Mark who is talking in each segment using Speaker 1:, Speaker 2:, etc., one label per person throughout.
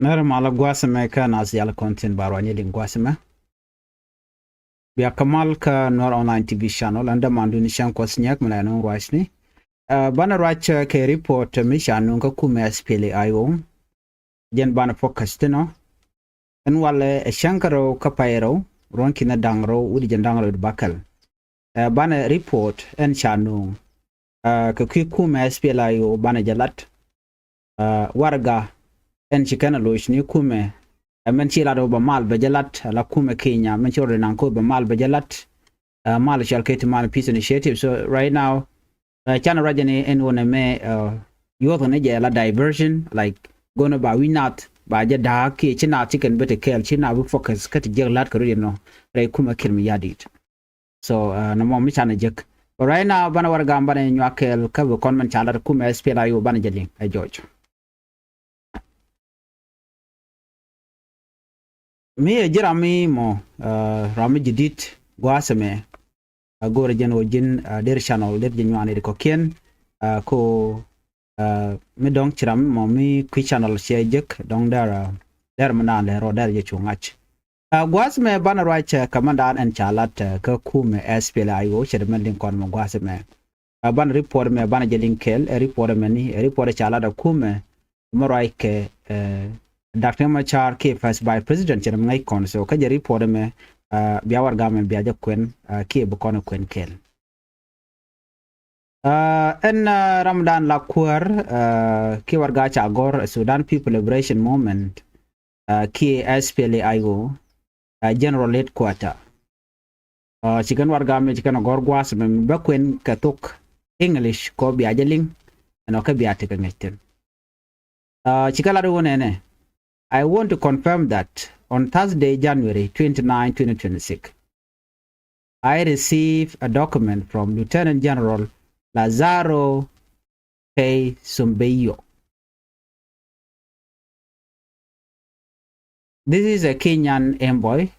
Speaker 1: Nere mala gwasime ka nas yala content barwanye din gwasime. Biya kamal ka Nuer online TV channel anda mandu ni shan kwasnyak mala no rwashni. Bana rwach ke report mi shanu ka kume SPLA ayo. Jen bana focus tino. En wale shankaro kapayero ronki na dangro udi jen dangro bakal. Bana report en shanu ka kume SPLA ayo bana jalat. Warga en chikana loishni kume men chila do ba mal bajalat la kume Kenya men chore nan ko ba mal bajalat mal shalketi mal peace initiative. So right now chana rajani en wona me yodo ne la diversion like gonna ba we not ba ja da ke china chicken bete kel china bu focus kat jeglat ko no re kume kirmi yadit. So no mo mi chana jek but right now bana war gamba ne nyakel ka bu kon man chala kume SPLA yo bana jali ay George. Me jirami mo rami jidit gwasame gore jen wojin der channel der jenwane de kokien ko me dong chiram mo mi kwi channel shejek dong der mana le ro der je chungach gwasame bana right commandant en chalat ka kume SPLA yo chedmen din kon mo gwasame ban report me bana jelin kel report me ni report chalada kume mo right ke Dr. Machar ke first by president chen ngai kon so ka jeri pode me biawar gamen biaja kwen ke bu kon kwen kel en Ramadan la kuar ke warga cha gor Sudan People Liberation Movement ke SPLA ayo general headquarter chikan warga me chikan gor gwas me ba kwen katok English ko biaja ling no ka biate ka ngeten chikala do ne I want to confirm that on Thursday, January 29, 2026, I received a document from Lieutenant General Lazaro K. Sumbeyo. This is a Kenyan envoy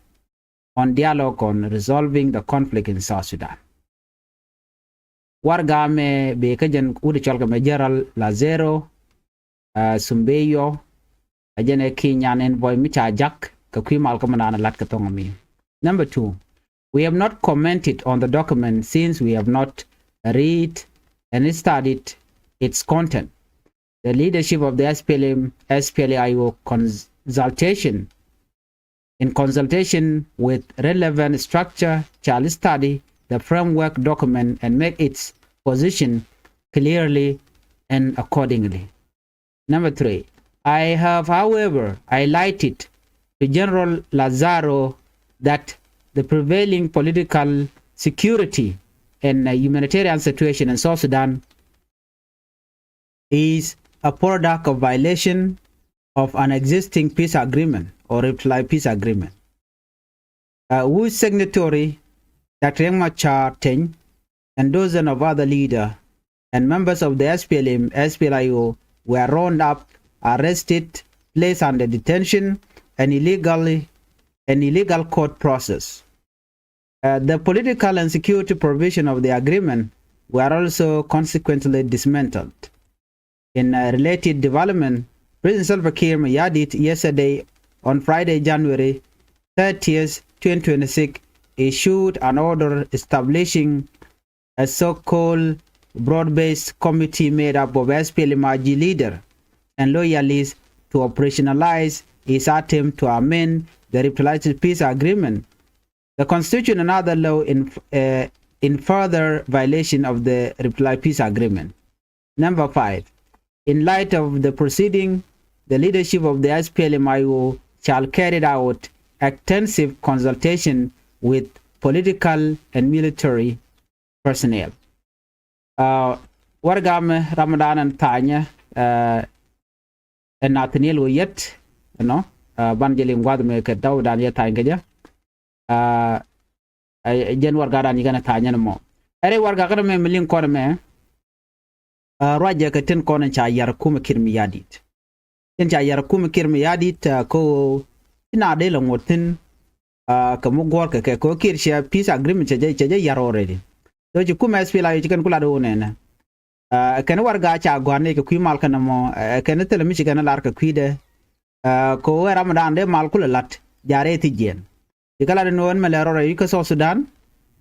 Speaker 1: on dialogue on resolving the conflict in South Sudan. Wargame bekajan udicholgame General Lazaro Sumbeyo ajene Kenyan envoy micha jack ka kwimal kamana lat ka tongami. Number 2, we have not commented on the document since we have not read and studied its content. The leadership of the SPLA-IO in consultation with relevant structure shall study the framework document and make its position clearly and accordingly. Number 3, I have, however, highlighted to General Lazaro that the prevailing political security and humanitarian situation in South Sudan is a product of violation of an existing peace agreement or reply peace agreement, whose signatory Dr. Machar Teng and dozens of other leaders and members of the SPLA-IO were rounded up, arrested, placed under detention, and illegal court process. The political and security provision of the agreement were also consequently dismantled. In a related development, President Salva Kiir Mayardit yesterday on Friday, January 30th, 2026, issued an order establishing a so-called broad-based committee made up of SPLA-MAG leader and loyalists to operationalize his attempt to amend the replied peace agreement, the constitution and other law in further violation of the replied peace agreement. Number 5, in light of the proceeding, the leadership of the SPLA-IO shall carry out extensive consultation with political and military personnel. Wargam Ramadan and Tanya and Nathaniel yet, Banjalim Guadame Daudan yet Tangaja. Jen Wargaran Yagana Tanya mo. Ere Wargakame million corner Raja Katin Kon and Chayarkum Kirmi Yadit. In Chayarkum Kirmi Yadit ko inadelang wotin Kamugorka ko Kirsha peace agreement Yar already. So you come as feel like you can pull out can warga cha gwane ke kwi mal kana mo can tell Michigan larka kwide ko ramadan de mal kula lat jare ti jen dikala no en melero re ko so Sudan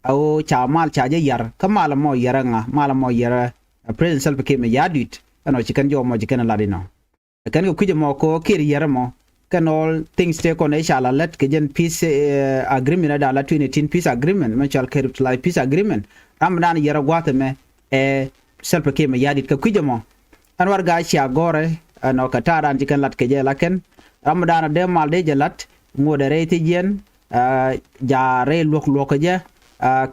Speaker 1: au cha mal cha je yar kamala mo yaranga mala mo yara president Salva Kiir me yadit ano chikan jo mo chikan ladino kan ko kuje mo ko kir yara mo can all things take on inshallah let ke peace agreement da la 2018 peace agreement man shall care to peace agreement ramadan yara gwata me Salva Kiir me yadit ko kuje mo anwar ga shi agore no katara chikan lat ke je laken ramadan de mal de jalat ngode ti jen ja re lok je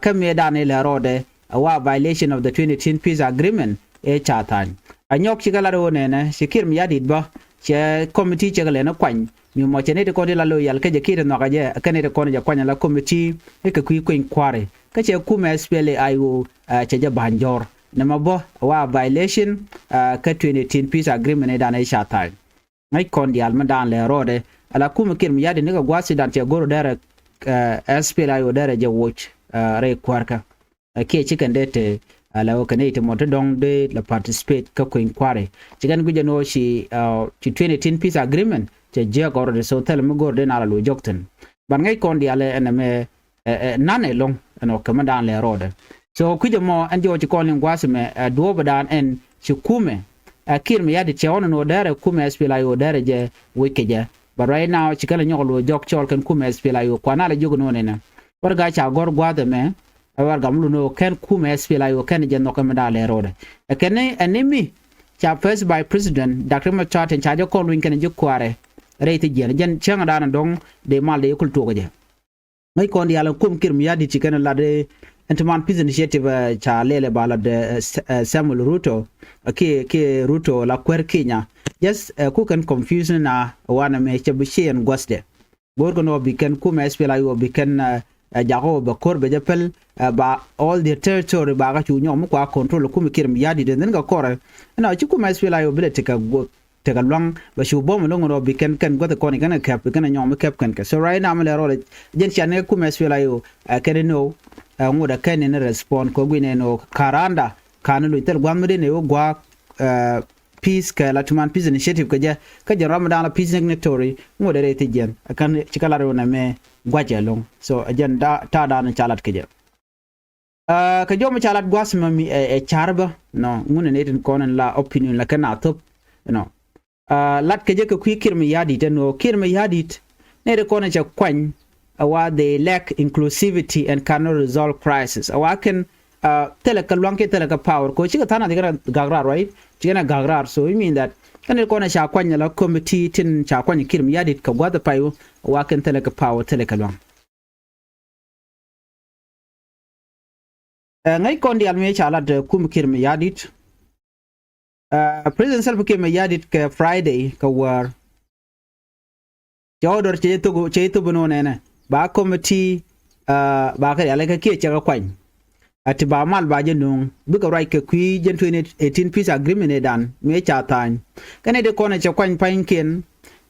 Speaker 1: kame dane le rode wa violation of the 2010 peace agreement chatan anyok chigala ro ne sikir mi yadit ba che committee chigale na kwan mi mo chene de ko de la loyal ke je kire no ga je kane de ko ne kwanya la committee ke ku inquiry ke che ku me spele ayu che je banjor na mabo wa violation ke 2010 peace agreement dane chatan ngai kon di almadan le rode ala ku me kir mi yadit ne ga gwasi dan che goro dere spele ayu dere je watch re kwarka ke chicken dete ala okanate mo dong de la participate ka ko inquiry chicken guje no shi 2010 peace agreement che je goro de so tel mo goro de na lo jokten ban ngai kon di ale eneme nane long no kamadan le rode so kuje mo anjo chi kon lingwas me do badan en chi kume kir me yadi che ono no dare kume spela yo dare je wikeje but right now chicken nyolo jok chol kan kume spela yo kwana la jogo no ne warga cha gor gwade me warga mulu no ken kume spela yo ken je no kamada le rode kene enemy cha first by president Dr. Machat en chajo ko win ken je kware reeti jen changa dana dong de mal de kulto go je ngai kon di ala kum kir mi yadi ci ken la de entman peace initiative cha lele bala de Samuel Ruto ke Ruto la kwer Kenya just ku kan confusion na wana me che bishien gosde borgo no bi ken kume spela yo bi ken jago ba korbe japel ba all the territory ba ga chu nyom kwa control ku mi kirim yadi de nga kore na chi ku ma spela yo bile tika long ba shu bom lo ngoro bi ken go the koni kana kap kana nyom kap kan ka so right now me ro jen chane ku ma spela yo ken no ngoda ken ne respond ko gwine no karanda kanu itel gwamde ne yo gwa peace ka latuman peace initiative ka je ramadan la peace signatory ngode rete jen kan chikala ro na me gwaje long so ajen da ta da na chalat ke je ka jom chalat gwas ma mi charba no ngune ne tin konan la opinion la kana top no lat ke je ka kwikir mi yadi te no kir mi yadi ne de konan cha kwan awa they lack inclusivity and cannot resolve crisis awa can teleka lwanke teleka power ko chiga tana diga gagrar right chiga gagrar so you mean that kan ko na sha kwanya la committee tin sha kwanya kirim yadit ka gwada payo wa kan teleka power teleka lwan ngai kon di alme chala de kum kirim yadit president Salva Kiir yadit ka Friday ka war jodor che to bono ne ba committee ba ka ala ka ke chaga kwanya ati ba mal ba je nung buka right ke kwi jen 2018 peace agreement dan me cha tan kane de kona cha kwan panken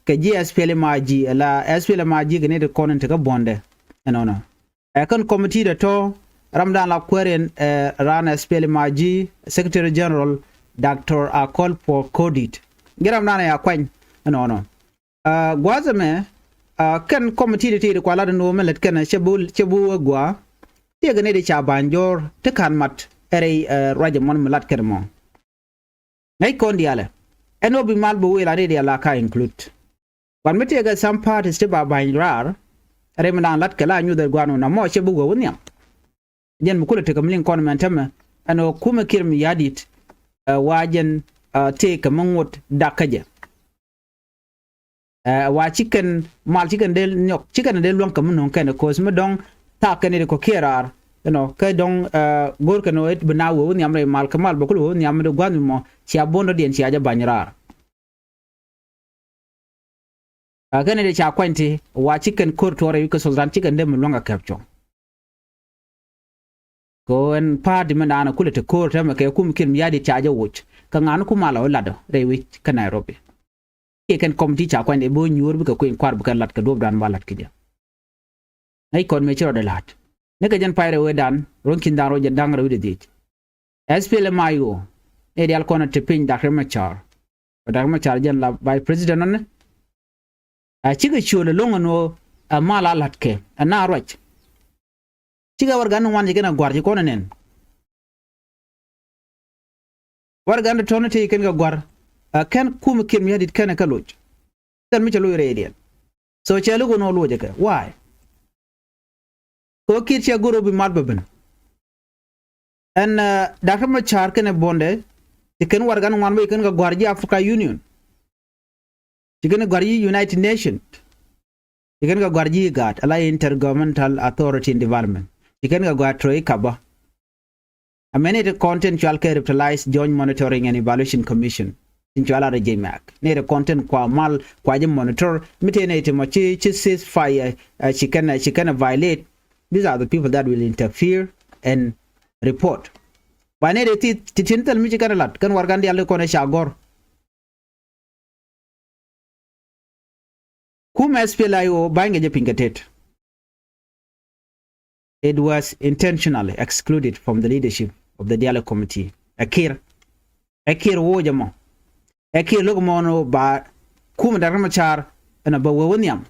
Speaker 1: ke GSPL maji la SPL maji gane de kona te ka bonde no kan committee de to ramdan la kweren ran SPL maji secretary general Dr. Akol for Codit giram nana ya kwan no gwazame kan committee de kwala de no melet kan chebu gwa tiga ne de cha banjor te kan mat ere raja mon milat kermo ngai kon diale eno bi mal bo wela de ala ka include ban mete ga some parties te ba banjrar ere man lat kala nyu de gwano na mo che bugo wonya jen mu kula te kamlin kon mentama ano kuma kirmi yadit wajen te kamangot dakaje wa chicken mal chicken del nyok chicken del lon kamun kan ko sma dong ta kene ko kerar ka dong gor kano et banawo ni amre mal kamal bakulu ni amre gwanu mo ci abondo den ci aja banyrar kene de cha kwante wa chicken kor tore ko sultan chicken dem longa kapcho ko en party manana kulete kor tam ke kum kin yadi cha aja wuch ka nganu kumala lado rewi ka Nairobi ke kan committee cha kwante bo nyur bu ko en kwar bu kan lat ka dob dan balat kija ay kon me chiro de lat ne ka jan payre we dan ronkin dan roje dang rewi de dit SPL mayo e dial kona te pin Dr. Machar jan la by president on a chiga chule longono a mala latke ana roch chiga wargan wan jigena gwarji kono nen wargan tonete ken ga gwar ken kum kim yadit ken ka loj tan mi chalo redian so chelo go no loje ka why ko kir cha goro bi malbaben and Dr. Machar ken bonde ken wargan wan be ken ga gwarji Africa Union chigen gwarji United Nations chigen ga gwarji gat ala Intergovernmental Authority in Development chigen ga gwartroi kaba amenete content chual ke reptilize joint monitoring and evaluation commission in chuala regimac ne the content kwa mal kwa jim monitor mitene te mochi cease fire she can violate. These are the people that will interfere and report wane de titintal mi kana lat kan wargandi alle ko ne shagor kuma SPLIO bange je pingatet. It was intentionally excluded from the leadership of the dialogue committee. Akir wojamo. Akir look mono ba kuma Dr. Machar and a bawoniam.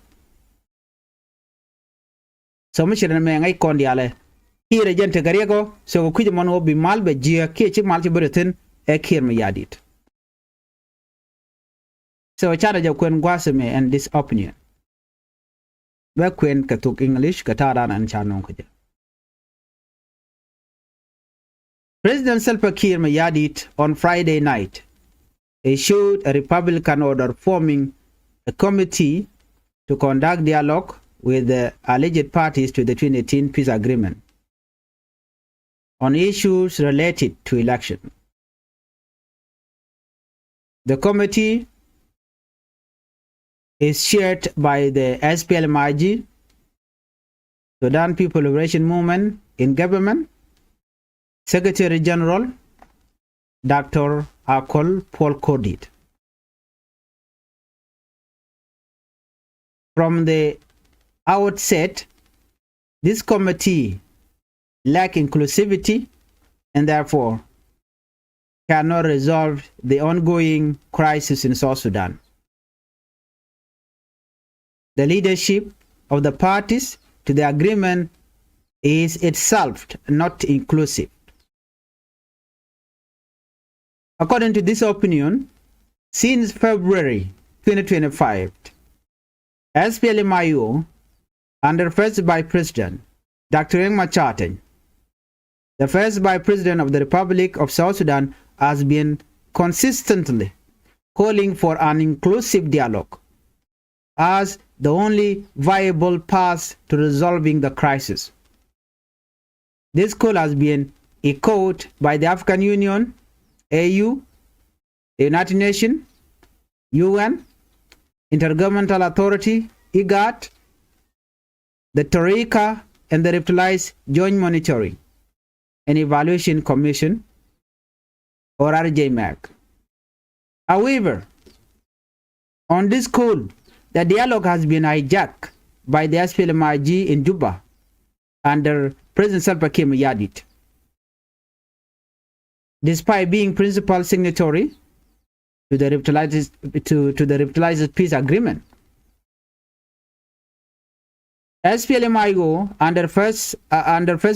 Speaker 1: So much in a man I condiale. Here a gente garego, so Kujamono be malbe jia, kitchen multi-britain, Akir me yadit. So a charge of Quen Guasame and this opinion. Where Quen Katuk English, Kataran and Chanonkaja. President Salva Kiir Mayardit on Friday night issued a Republican order forming a committee to conduct dialogue with the alleged parties to the 2018 peace agreement on issues related to election. The committee is chaired by the SPLMIG, Sudan People Liberation Movement in government, Secretary General Dr. Akol Paul Kodit. From the outset, this committee lacks inclusivity and therefore cannot resolve the ongoing crisis in South Sudan. The leadership of the parties to the agreement is itself not inclusive. According to this opinion, since February 2025, SPLMIO, under first Vice President Dr. Machar, the first Vice President of the Republic of South Sudan, has been consistently calling for an inclusive dialogue as the only viable path to resolving the crisis. This call has been echoed by the African Union, AU, the United Nations, UN, Intergovernmental Authority, IGAD, the Torika, and the Reptilize Joint Monitoring and Evaluation Commission, or RJMAC. However, on this call, the dialogue has been hijacked by the SPLMIG in Juba under President Salva Kiir Mayardit. Despite being principal signatory to the Reptilized Peace Agreement, SPLMIO under first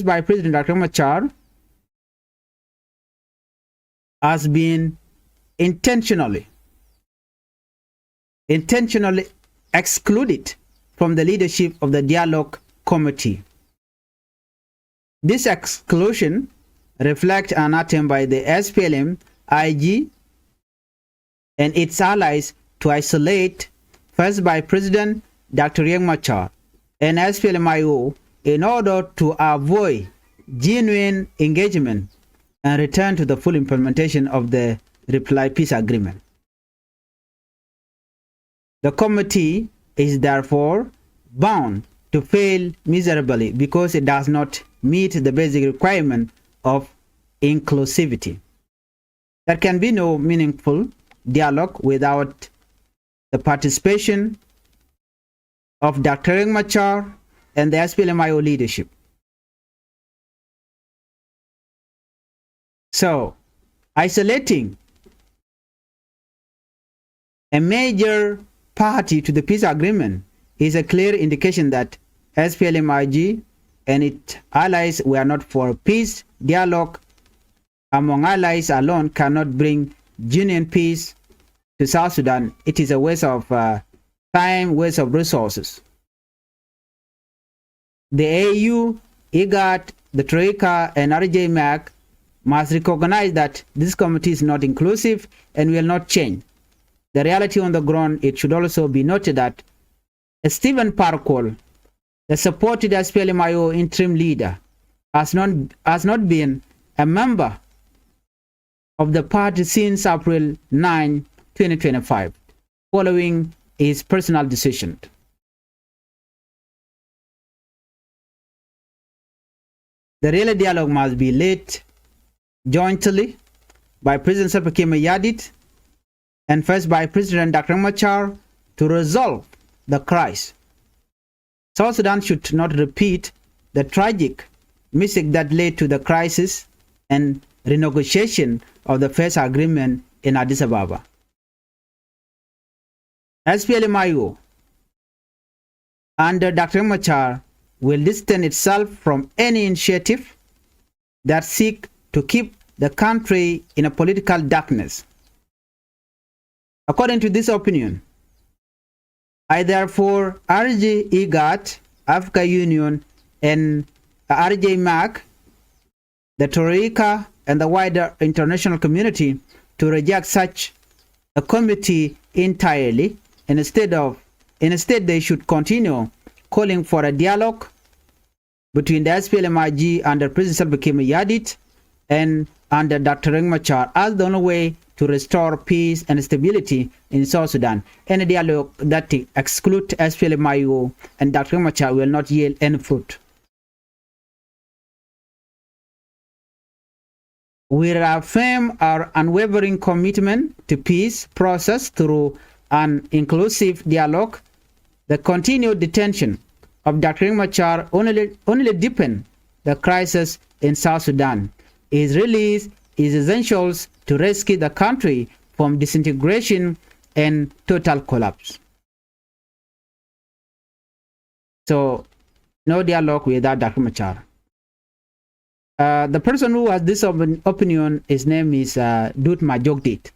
Speaker 1: by President Dr. Machar has been intentionally excluded from the leadership of the dialogue committee. This exclusion reflects an attempt by the SPLM, IG, and its allies to isolate first by President Dr. Machar and SPLMIO in order to avoid genuine engagement and return to the full implementation of the Reply Peace Agreement. The committee is therefore bound to fail miserably because it does not meet the basic requirement of inclusivity. There can be no meaningful dialogue without the participation of Dr. Machar and the SPLMIO leadership. So, isolating a major party to the peace agreement is a clear indication that SPLM-IG and its allies were not for peace. Dialogue among allies alone cannot bring genuine peace to South Sudan. It is a waste of time, waste of resources. The AU, IGAD, the Troika, and RJ-MAC must recognize that this committee is not inclusive and will not change the reality on the ground. It should also be noted that Stephen Parkour, the supported SPLM-IO interim leader, has not been a member of the party since April 9, 2025, following his personal decision. The real dialogue must be led jointly by President Salva Kiir Mayardit and first by President Dr. Machar to resolve the crisis. South Sudan should not repeat the tragic mistake that led to the crisis and renegotiation of the first agreement in Addis Ababa. SPLM-IO under Dr. Machar will distance itself from any initiative that seek to keep the country in a political darkness. According to this opinion, I therefore urge IGAD, Africa Union, and RJ-MAC, the Troika, and the wider international community to reject such a committee entirely, and instead they should continue calling for a dialogue between the SPLM-IG under President Salva Kiir Mayardit and under Dr. Riek Machar as the only way to restore peace and stability in South Sudan. Any dialogue that excludes SPLM-IO and Dr. Riek Machar will not yield any fruit. We reaffirm our unwavering commitment to peace process through an inclusive dialogue. The continued detention of Dr. Riek Machar only deepen the crisis in South Sudan. His release is essential to rescue the country from disintegration and total collapse. So, no dialogue without Dr. Machar. The person who has this opinion, his name is Dut Majogdit.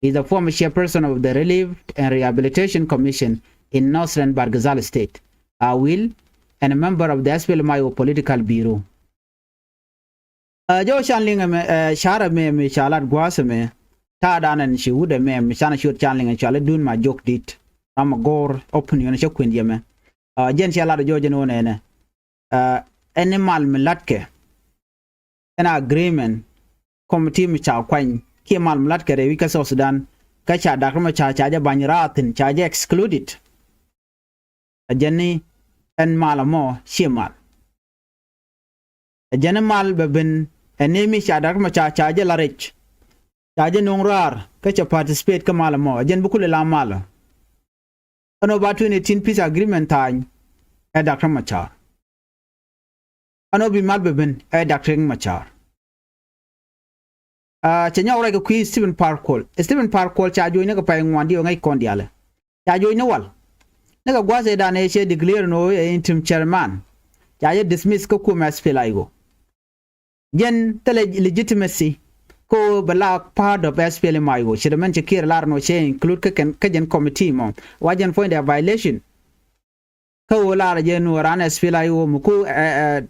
Speaker 1: He's a former chairperson of the Relief and Rehabilitation Commission in Northern Bargazal State, Awil, and a member of the SPLM-IO Political Bureau. Jo chanling shara me shalat gwasa me ta danan shi wuda me shana shur chanling shala dun ma jok dit am gor opinion shi kwindi me jen shala jo jen one ne animal milatke an agreement committee mi cha kwan ki mal milatke re wika South Sudan ka cha da kuma cha ja banyratin cha ja excluded jenni en malamo shimal jenni mal beben enemi shadak ma cha la rich chaje nongrar ka cha participate ka mala mo jen bukule la mala ano ba 2018 peace agreement time e Dr. Machar ano bi mal beben e Dr. Machar chenya ora ko qui Stephen Parkour cha jo ne ka pa ngwandi ngai kondiale cha jo ne wal ne ka gwaze da ne che declare no interim chairman cha ye dismiss ko kuma SPLM-IO jen tele legitimacy ko balak part of SPLM-IO should man Kiir lar no che include ka jen committee mo wajen find a violation ko lar jen ran SPLM-IO mu ko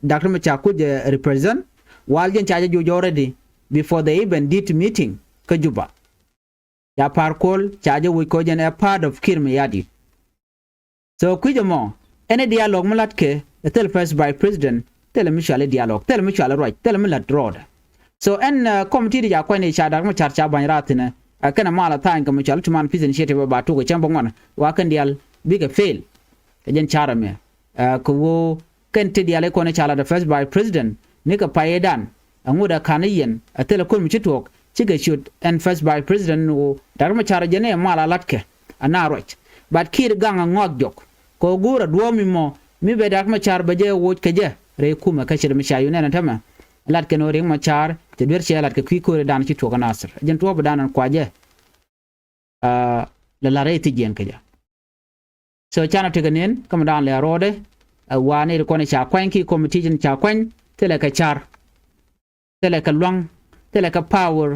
Speaker 1: Dr. Machar could represent while jen charge you already before they even did meeting ka Juba ya Parkour charge we ko jen a part of Kiir Mayardit. So kujamo any dialogue mulatke tell first by president tell me shall dialogue tell me shall right tell me let road so en committee ja ko ne cha Dr. Machar cha ban ratine kana mala tan ka muchal tuman peace initiative ba to ko chambo ngona wa kan dial big fail jen chara me ko wo kan te diale ko ne chala the first by president ne ka payedan anguda kaniyen atele ko mi chitok chiga shoot and first by president wo Dr. Machar jene mala latke ana right but kir ganga ngok jok ko gura duomi mo mi be Dr. Machar baje wo keje re kuma kashir mishayu ne tama lat ke no Riek Machar te ber che lat ke ki ko dan ci to ga nasr jen to ba danan kwaje la reti jen keja so chana teganen come down le rode wa ne ko ne cha kwan ki committee jin cha kwan tele ka char tele ka luang tele ka power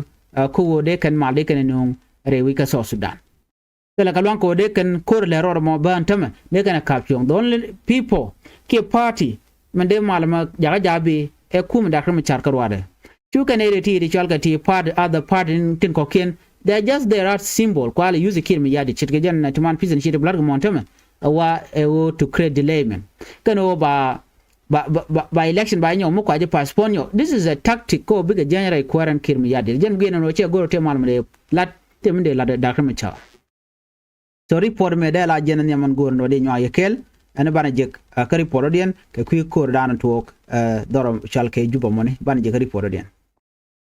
Speaker 1: ko de kan ma de kan no rewi ka so Sudan tele ka luang ko de kan kor le rode mo ban tama ne kan ka pyong the only people ki party mande malama jaga jabi e kum da kan char karwade chu kan ere ti ri chalga ti part other part in tin koken they are just their art symbol kwali use kir mi yadi chitge jan na tuman pizin shit blood montama wa to create delayment kano ba election ba nyo mo kwaje passport nyo this is a tactic ko biga general kwaran kir mi yadi jan gena no che goro te malama de lat temde la da kan cha so report me de la jen nyaman gor no de nyo yekel ana bana jek ka report den ka ku ko dan to doro chalke juba moni bana jek report den